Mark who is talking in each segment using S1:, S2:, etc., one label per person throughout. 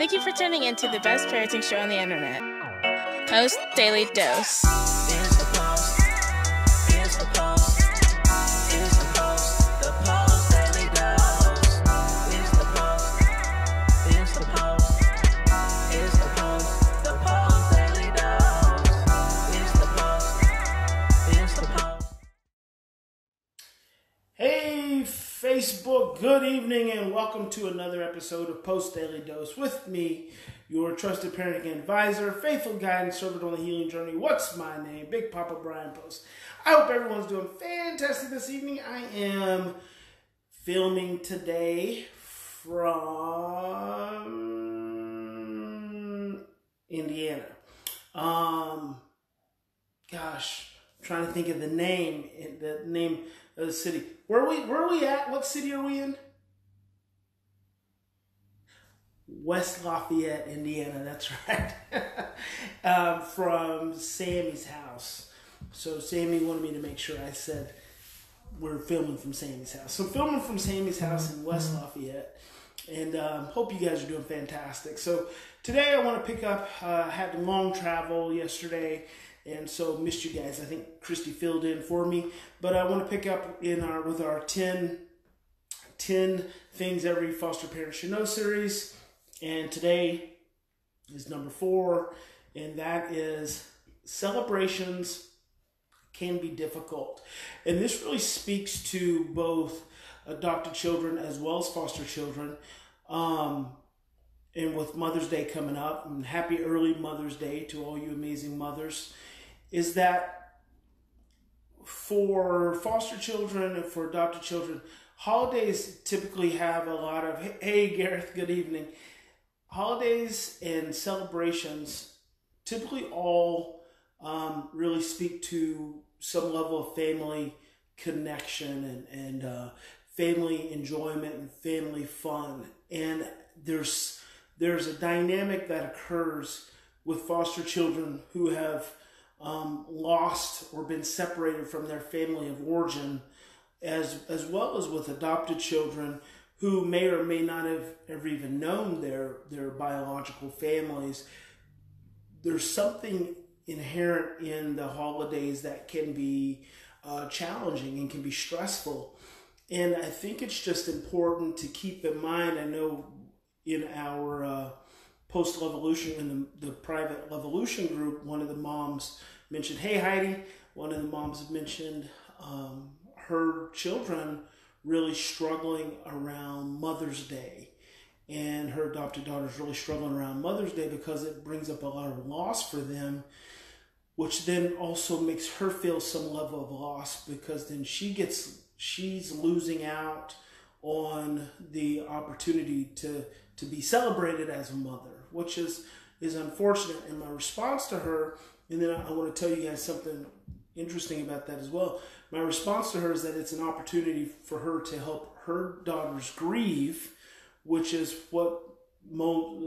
S1: Thank you for tuning in to the best parenting show on the internet, Post Daily Dose.
S2: Here's the post. Here's the post. Here's the post. The Post Daily Dose. Here's the post. Here's the post. Here's the post. The Post Daily Dose. Here's the post. Here's the post.
S3: Hey Facebook, good evening and welcome to another episode of Post Daily Dose with me, your trusted parenting advisor, faithful guide and servant on the healing journey. What's my name? Big Papa Brian+Post. I hope everyone's doing fantastic this evening. I am filming today from Indiana. Trying to think of the name of the city. Where are we at? What city are we in? West Lafayette, Indiana. That's right. From Sammy's house. So Sammy wanted me to make sure I said we're filming from Sammy's house. So filming from Sammy's house in West Lafayette. And hope you guys are doing fantastic. So today I want to pick up, had a long travel yesterday, and so missed you guys. I think Christy filled in for me, but I want to pick up with our 10 things every foster parent should know series, and today is number 4, and that is celebrations can be difficult. And this really speaks to both adopted children as well as foster children. And with Mother's Day coming up, and happy early Mother's Day to all you amazing mothers, is that for foster children and for adopted children, holidays typically have a lot of, hey Gareth, good evening. Holidays and celebrations typically all really speak to some level of family connection and family enjoyment and family fun. And there's a dynamic that occurs with foster children who have lost or been separated from their family of origin, as well as with adopted children who may or may not have ever even known their biological families. There's something inherent in the holidays that can be challenging and can be stressful. And I think it's just important to keep in mind. I know in our post-Levolution, in the private Levolution group, one of the moms mentioned, hey Heidi, one of the moms mentioned her children really struggling around Mother's Day. And her adopted daughter's really struggling around Mother's Day because it brings up a lot of loss for them, which then also makes her feel some level of loss because then she's losing out on the opportunity to be celebrated as a mother, which is unfortunate. And my response to her, and then I want to tell you guys something interesting about that as well. My response to her is that it's an opportunity for her to help her daughters grieve, which is what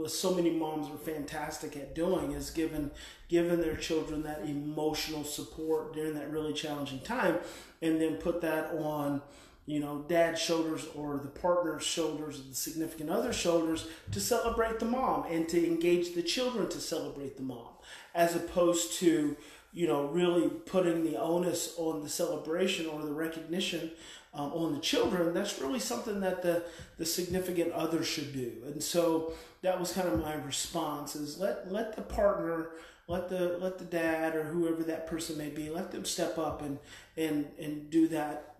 S3: so many moms are fantastic at doing, is giving their children that emotional support during that really challenging time, and then put that on, dad's shoulders or the partner's shoulders or the significant other's shoulders to celebrate the mom and to engage the children to celebrate the mom, as opposed to, really putting the onus on the celebration or the recognition on the children. That's really something that the significant other should do. And so that was kind of my response, is let the partner, let the dad or whoever that person may be, let them step up and do that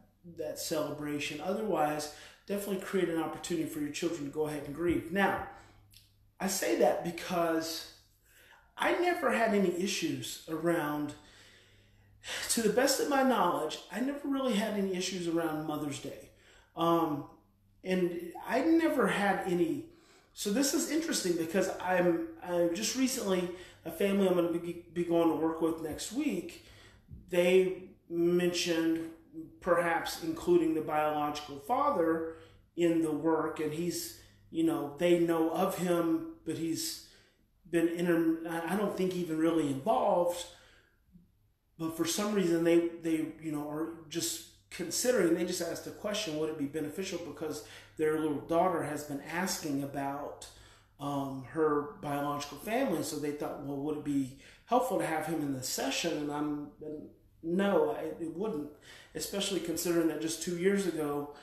S3: celebration. Otherwise, definitely create an opportunity for your children to go ahead and grieve. Now, I say that because I never had any issues around, to the best of my knowledge, I never really had any issues around Mother's Day. And I never had any, so this is interesting because I'm just recently, a family I'm going to be going to work with next week, they mentioned perhaps including the biological father in the work, and he's, they know of him, but he's been I don't think even really involved, but for some reason they are just considering, they just asked the question, would it be beneficial, because their little daughter has been asking about her biological family. So they thought, well, would it be helpful to have him in the session? And no, it wouldn't, especially considering that just 2 years ago,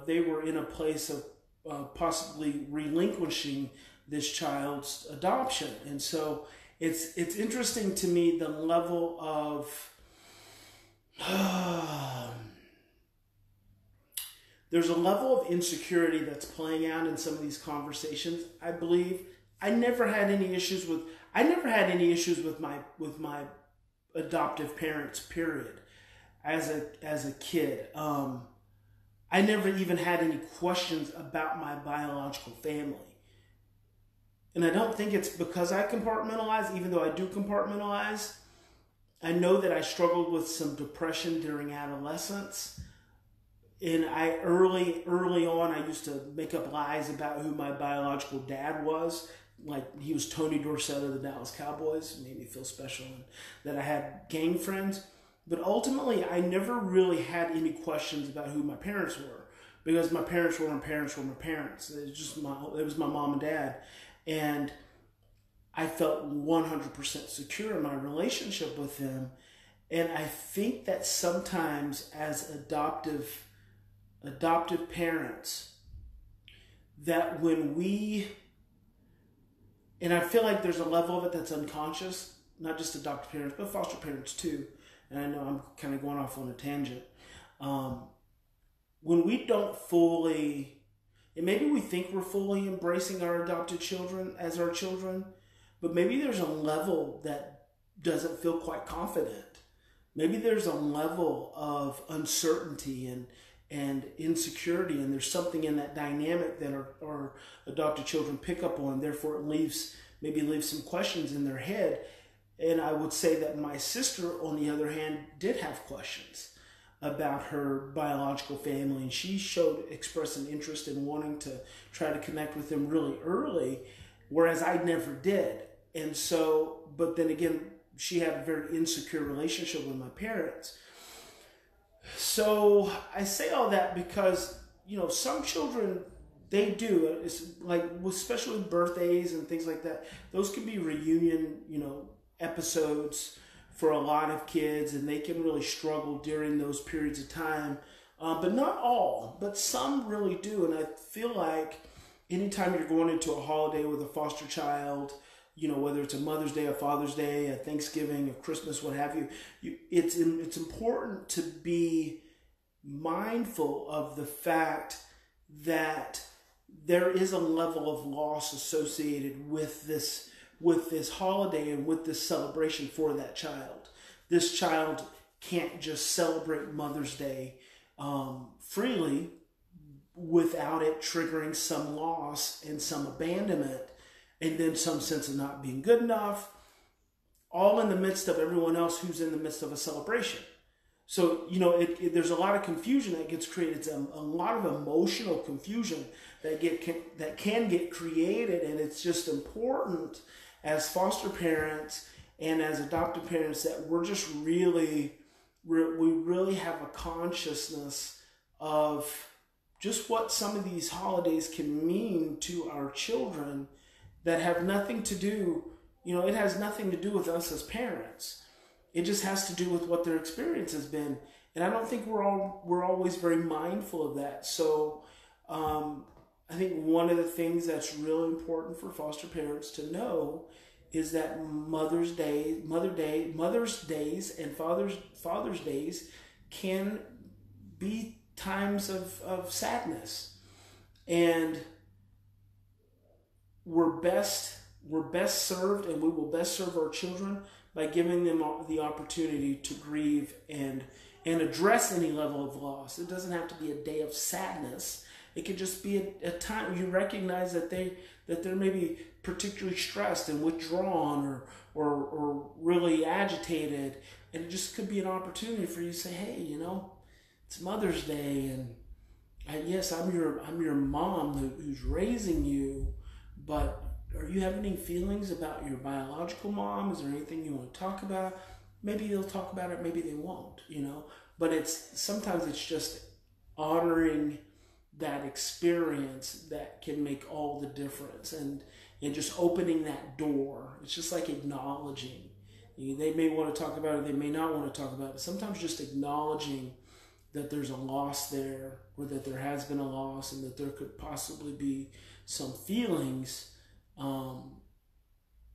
S3: they were in a place of possibly relinquishing this child's adoption. And so it's interesting to me the level of there's a level of insecurity that's playing out in some of these conversations. I believe I never had any issues with my adoptive parents, period. As a kid, I never even had any questions about my biological family. And I don't think it's because I compartmentalize, even though I do compartmentalize. I know that I struggled with some depression during adolescence. And early on, I used to make up lies about who my biological dad was. Like, he was Tony Dorsett of the Dallas Cowboys. It made me feel special, and that I had gang friends. But ultimately, I never really had any questions about who my parents were, because my parents were my parents. It was my mom and dad. And I felt 100% secure in my relationship with them. And I think that sometimes as adoptive parents, that and I feel like there's a level of it that's unconscious, not just adoptive parents, but foster parents too. And I know I'm kind of going off on a tangent. When we don't fully, and maybe we think we're fully embracing our adopted children as our children, but maybe there's a level that doesn't feel quite confident. Maybe there's a level of uncertainty and insecurity, and there's something in that dynamic that our adopted children pick up on. Therefore, it leaves some questions in their head. And I would say that my sister, on the other hand, did have questions about her biological family, and she expressed an interest in wanting to try to connect with them really early, whereas I never did. And so, but then again, she had a very insecure relationship with my parents. So I say all that because, some children, they do. It's like, especially with birthdays and things like that, those can be reunion, episodes for a lot of kids, and they can really struggle during those periods of time. But not all, but some really do. And I feel like anytime you're going into a holiday with a foster child, whether it's a Mother's Day, a Father's Day, a Thanksgiving, a Christmas, what have you, it's important to be mindful of the fact that there is a level of loss associated with this holiday and with this celebration for that child. This child can't just celebrate Mother's Day freely without it triggering some loss and some abandonment, and then some sense of not being good enough, all in the midst of everyone else who's in the midst of a celebration. So, there's a lot of confusion that gets created. It's a lot of emotional confusion that can get created, and it's just important as foster parents and as adoptive parents that we're just we really have a consciousness of just what some of these holidays can mean to our children, that have nothing to do, it has nothing to do with us as parents. It just has to do with what their experience has been. And I don't think we're always very mindful of that. So I think one of the things that's really important for foster parents to know is that Mother's Days and Father's Days can be times of sadness. And we're best served, and we will best serve our children by giving them the opportunity to grieve and address any level of loss. It doesn't have to be a day of sadness. It could just be a time you recognize that they're maybe particularly stressed and withdrawn or really agitated, and it just could be an opportunity for you to say, hey, it's Mother's Day, and yes, I'm your mom who's raising you, but are you having any feelings about your biological mom? Is there anything you want to talk about? Maybe they'll talk about it, maybe they won't, But sometimes it's just honoring that experience that can make all the difference, and just opening that door. It's just like acknowledging. They may want to talk about it, they may not want to talk about it. Sometimes just acknowledging that there's a loss there, or that there has been a loss, and that there could possibly be some feelings,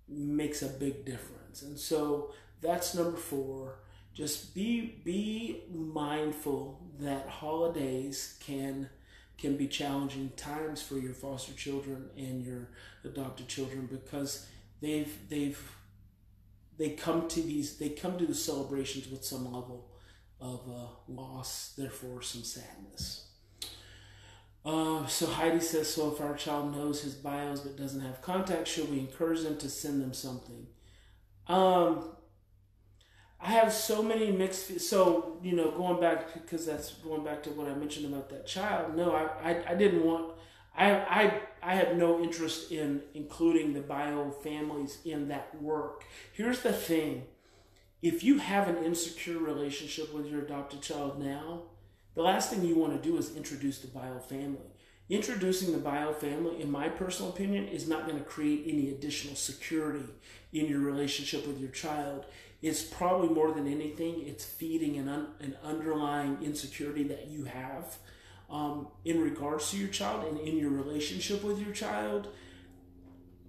S3: makes a big difference. And so that's number 4. Just be mindful that holidays can be challenging times for your foster children and your adopted children, because they come to the celebrations with some level of loss, therefore some sadness. So Heidi says, so if our child knows his bios but doesn't have contact, should we encourage them to send them something? I have so many mixed, so, going back to what I mentioned about that child. No, I didn't want, I have no interest in including the bio families in that work. Here's the thing. If you have an insecure relationship with your adopted child now, the last thing you want to do is introduce the bio family. Introducing the bio family, in my personal opinion, is not going to create any additional security in your relationship with your child. It's probably, more than anything, it's feeding an underlying insecurity that you have in regards to your child and in your relationship with your child.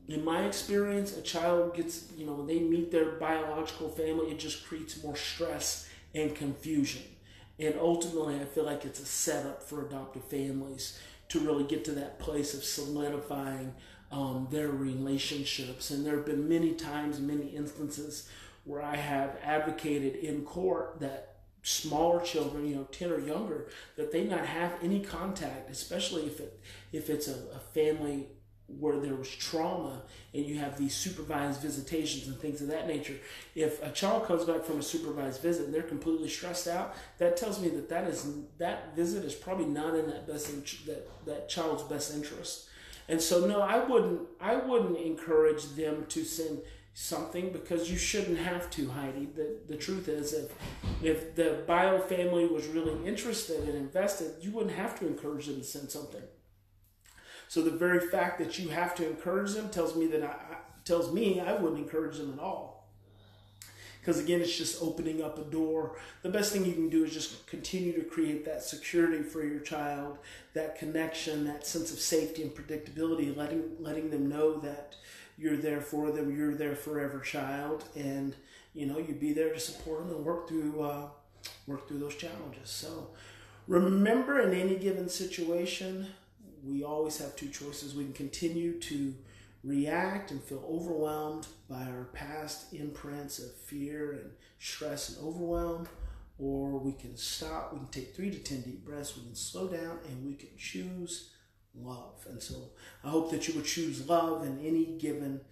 S3: In my experience, a child gets, when they meet their biological family, it just creates more stress and confusion. And ultimately, I feel like it's a setup for adoptive families to really get to that place of solidifying their relationships. And there have been many times, many instances where I have advocated in court that smaller children, 10 or younger, that they not have any contact, especially if it's a family where there was trauma and you have these supervised visitations and things of that nature. If a child comes back from a supervised visit and they're completely stressed out, that tells me that visit is probably not in that child's best interest. And so no, I wouldn't encourage them to send something, because you shouldn't have to, Heidi. The truth is, if the bio family was really interested and invested, you wouldn't have to encourage them to send something. So the very fact that you have to encourage them tells me I wouldn't encourage them at all. Because again, it's just opening up a door. The best thing you can do is just continue to create that security for your child, that connection, that sense of safety and predictability, letting them know that you're there for them, you're their forever child, and you be there to support them and work through those challenges. So remember, in any given situation, we always have 2 choices. We can continue to react and feel overwhelmed by our past imprints of fear and stress and overwhelm, or we can stop, we can take 3 to 10 deep breaths, we can slow down, and we can choose love. And so I hope that you would choose love in any given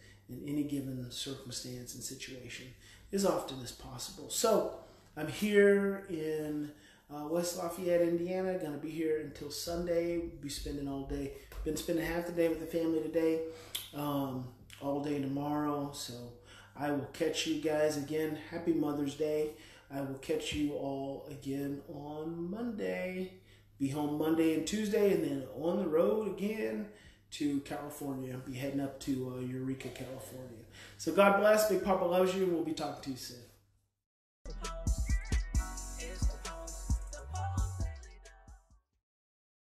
S3: circumstance and situation, as often as possible. So I'm here in West Lafayette, Indiana. Going to be here until Sunday. Be spending all day. Been spending half the day with the family today, all day tomorrow. So I will catch you guys again. Happy Mother's Day. I will catch you all again on Monday. Be home Monday and Tuesday, and then on the road again to California. Be heading up to Eureka, California. So God bless. Big Papa loves you, and we'll be talking to you soon.